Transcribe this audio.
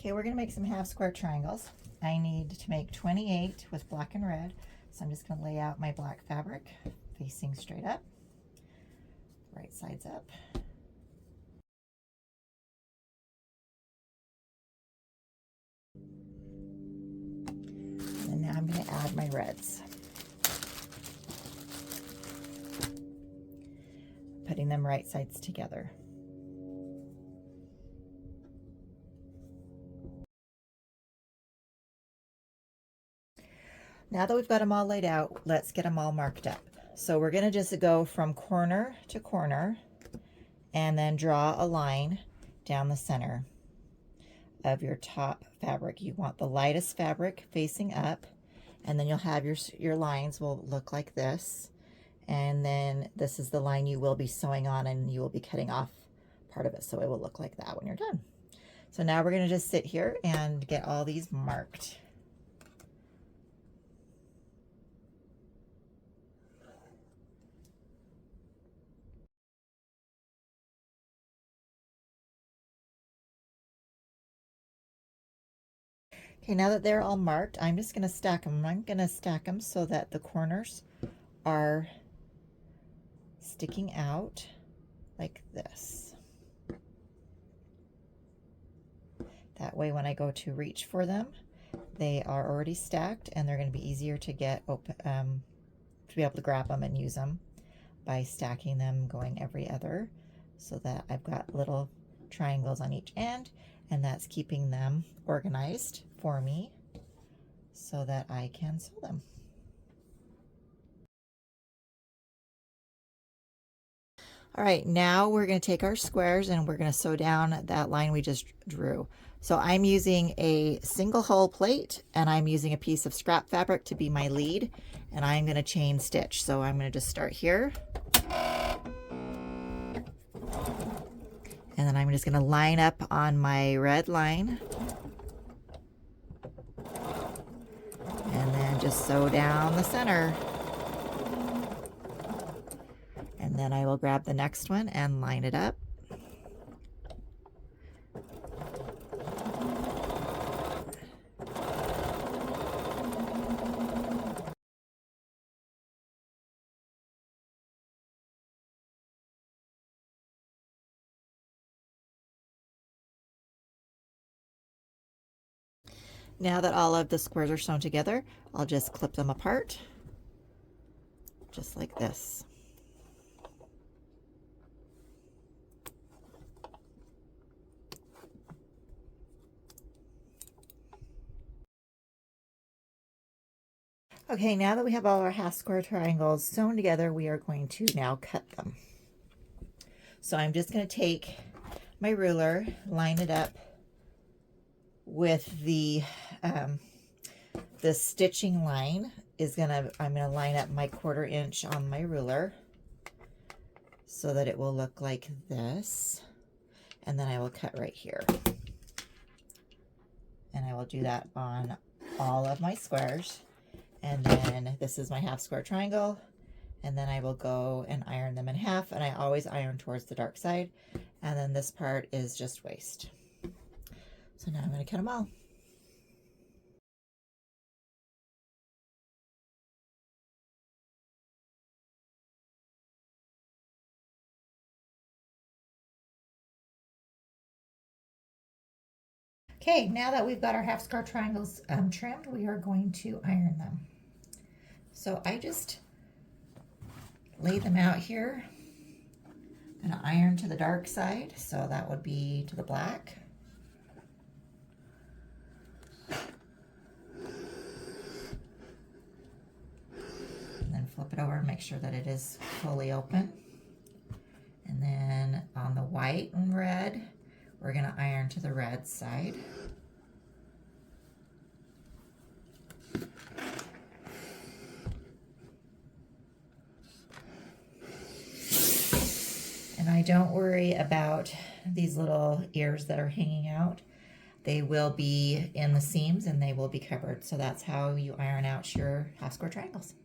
Okay, we're gonna make some half square triangles. I need to make 28 with black and red. So I'm just gonna lay out my black fabric facing straight up, right sides up. And now I'm gonna add my reds. Putting them right sides together. Now that we've got them all laid out, let's get them all marked up. So we're gonna just go from corner to corner and then draw a line down the center of your top fabric. You want the lightest fabric facing up, and then you'll have your lines will look like this. And then this is the line you will be sewing on, and you will be cutting off part of it. So it will look like that when you're done. So now we're gonna just sit here and get all these marked. Okay, now that they're all marked, I'm just gonna stack them. I'm gonna stack them so that the corners are sticking out like this. That way when I go to reach for them, they are already stacked and they're gonna be easier to get open, to be able to grab them and use them by stacking them going every other, so that I've got little triangles on each end, and that's keeping them organized for me so that I can sew them. All right, now we're going to take our squares and we're going to sew down that line we just drew. So I'm using a single hole plate and I'm using a piece of scrap fabric to be my lead, and I'm going to chain stitch. So I'm going to just start here. And then I'm just going to line up on my red line. And then just sew down the center. And then I will grab the next one and line it up. Now that all of the squares are sewn together, I'll just clip them apart, just like this. Okay, now that we have all our half square triangles sewn together, we are going to now cut them. So I'm just going to take my ruler, line it up with the stitching line I'm gonna line up my 1/4 inch on my ruler so that it will look like this, and then I will cut right here, and I will do that on all of my squares. And then this is my half square triangle, and then I will go and iron them in half, and I always iron towards the dark side, and then this part is just waist. So now I'm going to cut them all. Okay, now that we've got our half square triangles trimmed, we are going to iron them. So I just lay them out here. I'm going to iron to the dark side, so that would be to the black. And then flip it over and make sure that it is fully open. And then on the white and red, we're going to iron to the red side. And I don't worry about these little ears that are hanging out. They will be in the seams and they will be covered. So that's how you iron out your half square triangles.